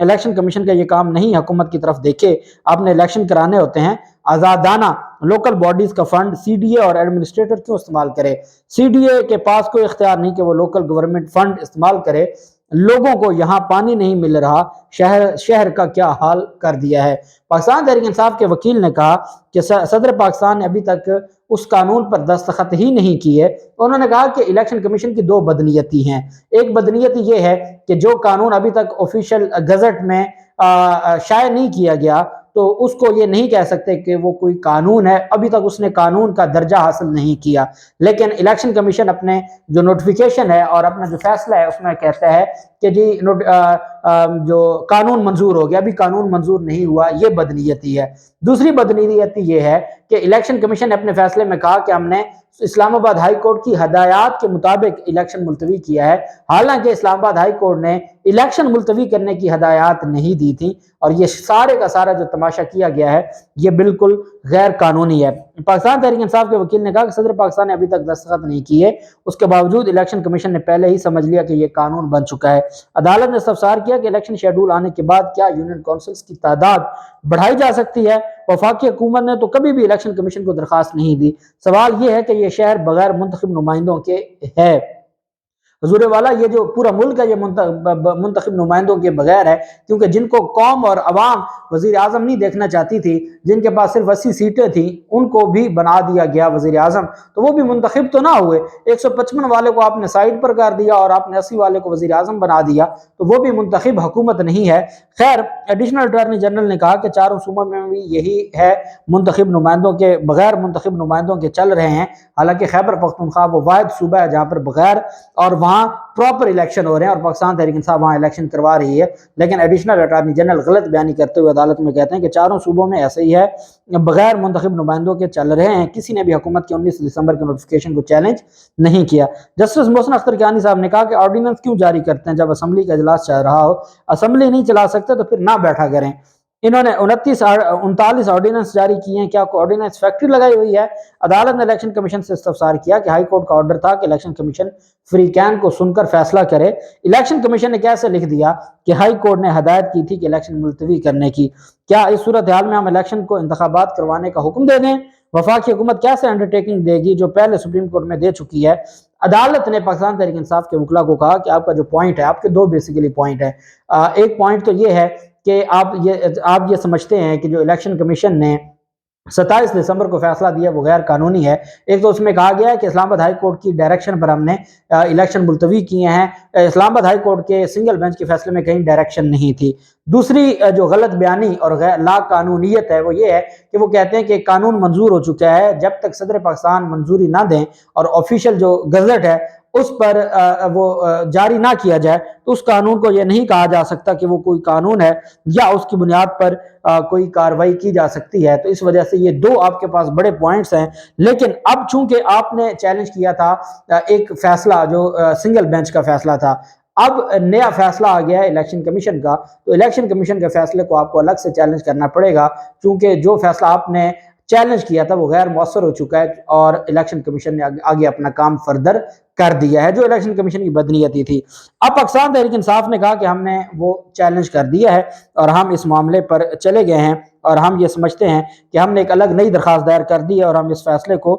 Election commission کا یہ کام نہیں ہے حکومت کی طرف دیکھے، آپ نے الیکشن کرانے ہوتے ہیں، آزادانہ لوکل باڈیز کا فنڈ سی ڈی اے اور ایڈمنسٹریٹر کیوں استعمال کرے؟ سی ڈی اے کے پاس کوئی اختیار نہیں کہ وہ لوکل گورنمنٹ فنڈ استعمال کرے۔ لوگوں کو یہاں پانی نہیں مل رہا، شہر کا کیا حال کر دیا ہے۔ پاکستان تحریک انصاف کے وکیل نے کہا کہ صدر پاکستان نے ابھی تک اس قانون پر دستخط ہی نہیں کیے۔ انہوں نے کہا کہ الیکشن کمیشن کی دو بدنیتی ہیں، ایک بدنیتی یہ ہے کہ جو قانون ابھی تک آفیشیل گزٹ میں شائع نہیں کیا گیا تو اس کو یہ نہیں کہہ سکتے کہ وہ کوئی قانون ہے، ابھی تک اس نے قانون کا درجہ حاصل نہیں کیا۔ لیکن الیکشن کمیشن اپنے جو نوٹیفیکیشن ہے اور اپنا جو فیصلہ ہے اس میں کہتا ہے کہ جی جو قانون منظور ہو گیا، ابھی قانون منظور نہیں ہوا، یہ بدنیتی ہے۔ دوسری بدنیتی یہ ہے کہ الیکشن کمیشن نے اپنے فیصلے میں کہا کہ ہم نے اسلام آباد ہائی کورٹ کی ہدایات کے مطابق الیکشن ملتوی کیا ہے، حالانکہ اسلام آباد ہائی کورٹ نے الیکشن ملتوی کرنے کی ہدایات نہیں دی تھی، اور یہ سارے کا سارا جو تماشا کیا گیا ہے یہ بالکل غیر قانونی ہے۔ پاکستان تحریک انصاف کے وکیل نے کہا کہ صدر پاکستان نے ابھی تک دستخط نہیں کیے، اس کے باوجود الیکشن کمیشن نے پہلے ہی سمجھ لیا کہ یہ قانون بن چکا ہے۔ عدالت نے استفسار کیا کہ الیکشن شیڈول آنے کے بعد کیا یونین کونسلز کی تعداد بڑھائی جا سکتی ہے؟ وفاقی حکومت نے تو کبھی بھی الیکشن کمیشن کو درخواست نہیں دی۔ سوال یہ ہے کہ یہ شہر بغیر منتخب نمائندوں کے ہے۔ حضور والا، یہ جو پورا ملک ہے یہ منتخب نمائندوں کے بغیر ہے، کیونکہ جن کو قوم اور عوام وزیر اعظم نہیں دیکھنا چاہتی تھی، جن کے پاس صرف 80 سیٹیں تھیں، ان کو بھی بنا دیا گیا وزیر اعظم، تو وہ بھی منتخب تو نہ ہوئے۔ 155 والے کو آپ نے سائڈ پر کر دیا اور آپ نے 80 والے کو وزیر اعظم بنا دیا، تو وہ بھی منتخب حکومت نہیں ہے۔ خیر، ایڈیشنل اٹارنی جنرل نے کہا کہ چاروں صوبوں میں بھی یہی ہے، منتخب نمائندوں کے بغیر منتخب نمائندوں کے چل رہے ہیں۔ حالانکہ خیبر پختونخوا وہ واحد صوبہ ہے جہاں پر بغیر اور وہاں پراپر الیکشن ہو رہے ہیں، اور پاکستان تحریک انصاف وہاں الیکشن کروا رہی ہے۔ لیکن ایڈیشنل اٹارنی جنرل غلط بیانی کرتے ہوئے عدالت میں کہتے ہیں کہ چاروں صوبوں میں ایسے ہی ہے، بغیر منتخب نمائندوں کے چل رہے ہیں۔ کسی نے بھی حکومت کے 19 دسمبر کے نوٹیفیکیشن کو چیلنج نہیں کیا۔ جسٹس محسن اختر کیانی صاحب نے کہا کہ آرڈیننس کیوں جاری کرتے ہیں جب اسمبلی کا اجلاس چل رہا ہو؟ اسمبلی نہیں چلا سکتے تو پھر نہ بیٹھا کریں۔ انہوں نے 39 آرڈیننس جاری کیے ہیں، کیا کوئی آرڈیننس فیکٹری لگائی ہوئی ہے؟ عدالت نے الیکشن کمیشن سے استفسار کیا کہ ہائی کورٹ کا آرڈر تھا کہ الیکشن کمیشن فری کین کو سن کر فیصلہ کرے، الیکشن کمیشن نے کیسے لکھ دیا کہ ہائی کورٹ نے ہدایت کی تھی کہ الیکشن ملتوی کرنے کی؟ کیا اس صورتحال میں ہم الیکشن کو انتخابات کروانے کا حکم دے دیں؟ وفاقی حکومت کیسے انڈرٹیکنگ دے گی جو پہلے سپریم کورٹ میں دے چکی ہے؟ عدالت نے پاکستان تحریک انصاف کے وکلاء کو کہا کہ آپ کا جو پوائنٹ ہے، آپ کے دو بیسیکلی پوائنٹ ہیں۔ ایک پوائنٹ تو یہ ہے کہ آپ یہ سمجھتے ہیں کہ جو الیکشن کمیشن نے 27 دسمبر کو فیصلہ دیا وہ غیر قانونی ہے۔ ایک تو اس میں کہا گیا ہے کہ اسلام آباد ہائی کورٹ کی ڈائریکشن پر ہم نے الیکشن ملتوی کیے ہیں، اسلام آباد ہائی کورٹ کے سنگل بینچ کے فیصلے میں کہیں ڈائریکشن نہیں تھی۔ دوسری جو غلط بیانی اور لا قانونیت ہے وہ یہ ہے کہ وہ کہتے ہیں کہ قانون منظور ہو چکا ہے، جب تک صدر پاکستان منظوری نہ دیں اور آفیشیل جو گزٹ ہے اس پر وہ جاری نہ کیا جائے تو اس قانون کو یہ نہیں کہا جا سکتا کہ وہ کوئی قانون ہے یا اس کی بنیاد پر کوئی کارروائی کی جا سکتی ہے۔ تو اس وجہ سے یہ دو آپ کے پاس بڑے پوائنٹس ہیں۔ لیکن اب چونکہ آپ نے چیلنج کیا تھا ایک فیصلہ جو سنگل بینچ کا فیصلہ تھا، اب نیا فیصلہ آ گیا ہے الیکشن کمیشن کا، تو الیکشن کمیشن کے فیصلے کو آپ کو الگ سے چیلنج کرنا پڑے گا، چونکہ جو فیصلہ آپ نے چیلنج کیا تھا وہ غیر مؤثر ہو چکا ہے اور الیکشن کمیشن نے آگے اپنا کام فردر کر دیا ہے، جو الیکشن کمیشن کی بدنیتی تھی۔ اب پاکستان تحریک انصاف نے کہا کہ ہم نے وہ چیلنج کر دیا ہے اور ہم اس معاملے پر چلے گئے ہیں، اور ہم یہ سمجھتے ہیں کہ ہم نے ایک الگ نئی درخواست دائر کر دی ہے اور ہم اس فیصلے کو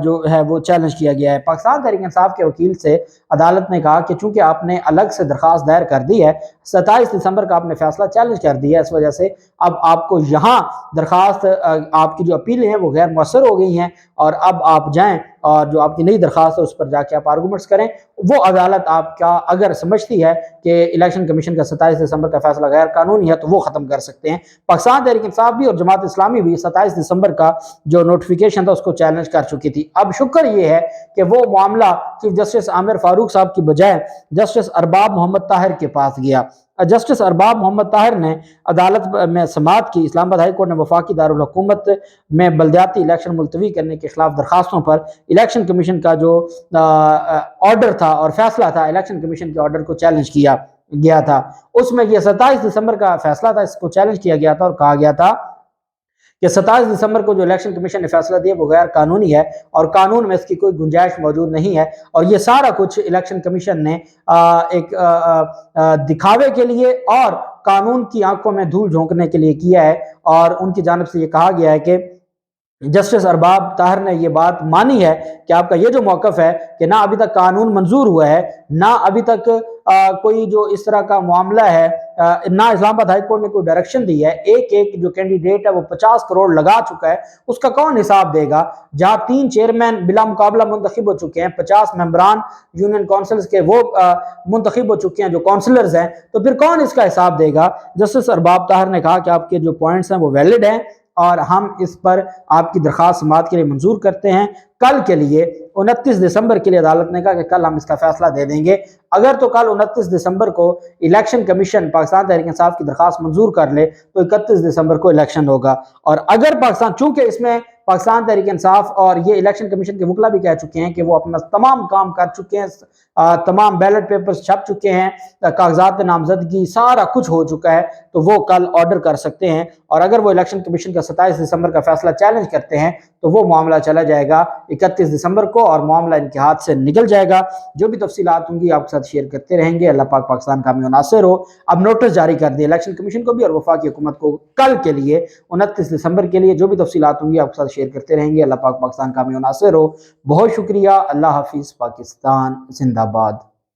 جو ہے وہ چیلنج کیا گیا ہے۔ پاکستان تحریک انصاف کے وکیل سے عدالت نے کہا کہ چونکہ آپ نے الگ سے درخواست دائر کر دی ہے، 27 دسمبر کا آپ نے فیصلہ چیلنج کر دیا ہے، اس وجہ سے اب آپ کو یہاں درخواست آپ کی جو اپیلیں ہیں وہ غیر مؤثر ہو گئی ہیں، اور اب آپ جائیں اور جو آپ کی نئی درخواست ہے اس پر جا کے آپ آرگومنٹس کریں۔ وہ عدالت آپ کا اگر سمجھتی ہے کہ الیکشن کمیشن کا 27 دسمبر کا فیصلہ غیر قانونی ہے تو وہ ختم کر سکتے ہیں۔ پاکستان تحریک انصاف بھی اور جماعت اسلامی بھی 27 دسمبر کا جو نوٹیفیکیشن تھا اس کو چیلنج کر چکی تھی۔ اب شکر یہ ہے کہ وہ معاملہ چیف جسٹس عامر فاروق صاحب کی بجائے جسٹس ارباب محمد طاہر کے پاس گیا۔ جسٹس ارباب محمد طاہر نے عدالت میں سماعت کی۔ اسلام آباد ہائی کورٹ نے وفاقی دارالحکومت میں بلدیاتی الیکشن ملتوی کرنے کے خلاف درخواستوں پر الیکشن کمیشن کا جو آرڈر تھا اور فیصلہ تھا، الیکشن کمیشن کے آرڈر کو چیلنج کیا گیا تھا۔ اس میں یہ 27 دسمبر کا فیصلہ تھا، اس کو چیلنج کیا گیا تھا اور کہا گیا تھا کہ 27 دسمبر کو جو الیکشن کمیشن نے فیصلہ دیا وہ غیر قانونی ہے اور قانون میں اس کی کوئی گنجائش موجود نہیں ہے، اور یہ سارا کچھ الیکشن کمیشن نے ایک دکھاوے کے لیے اور قانون کی آنکھوں میں دھول جھونکنے کے لیے کیا ہے، اور ان کی جانب سے یہ کہا گیا ہے کہ جسٹس ارباب طاہر نے یہ بات مانی ہے کہ آپ کا یہ جو موقف ہے کہ نہ ابھی تک قانون منظور ہوا ہے، نہ ابھی تک کوئی جو اس طرح کا معاملہ ہے، نہ اسلام آباد ہائی کورٹ نے کوئی ڈائریکشن دی ہے، ایک جو کینڈیڈیٹ ہے وہ 50 کروڑ لگا چکا ہے، اس کا کون حساب دے گا؟ جہاں 3 چیئرمین بلا مقابلہ منتخب ہو چکے ہیں، 50 ممبران یونین کونسلز کے وہ منتخب ہو چکے ہیں جو کونسلرز ہیں، تو پھر کون اس کا حساب دے گا؟ جسٹس ارباب طاہر نے کہا کہ آپ کے جو پوائنٹس ہیں وہ ویلڈ ہیں، اور ہم اس پر آپ کی درخواست سماعت کے لیے منظور کرتے ہیں۔ کل کے لیے 29 دسمبر کے لیے عدالت نے کہا کہ کل ہم اس کا فیصلہ دے دیں گے۔ اگر تو کل 29 دسمبر کو الیکشن کمیشن پاکستان تحریک انصاف کی درخواست منظور کر لے تو 31 دسمبر کو الیکشن ہوگا، اور اگر پاکستان، چونکہ اس میں پاکستان تحریک انصاف اور یہ الیکشن کمیشن کے وکلا بھی کہہ چکے ہیں کہ وہ اپنا تمام کام کر چکے ہیں، تمام بیلٹ پیپرز چھپ چکے ہیں، کاغذات نامزدگی سارا کچھ ہو چکا ہے، تو وہ کل آرڈر کر سکتے ہیں، اور اگر وہ الیکشن کمیشن کا 27 دسمبر کا فیصلہ چیلنج کرتے ہیں تو وہ معاملہ چلا جائے گا 31 دسمبر کو، اور معاملہ ان کے ہاتھ سے نکل جائے گا۔ جو بھی تفصیلات ہوں گی آپ کے ساتھ شیئر کرتے رہیں گے۔ اللہ پاک پاکستان کامیاب و ناصر ہو۔ اب نوٹس جاری کر دیا الیکشن کمیشن کو بھی اور وفاقی حکومت کو کل کے لیے 29 دسمبر کے لیے۔ جو بھی تفصیلات ہوں گی آپ کے ساتھ شیئر کرتے رہیں گے۔ اللہ پاک پاکستان کامیاب و ناصر ہو۔ بہت شکریہ۔ اللہ حافظ۔ پاکستان زندہ باد۔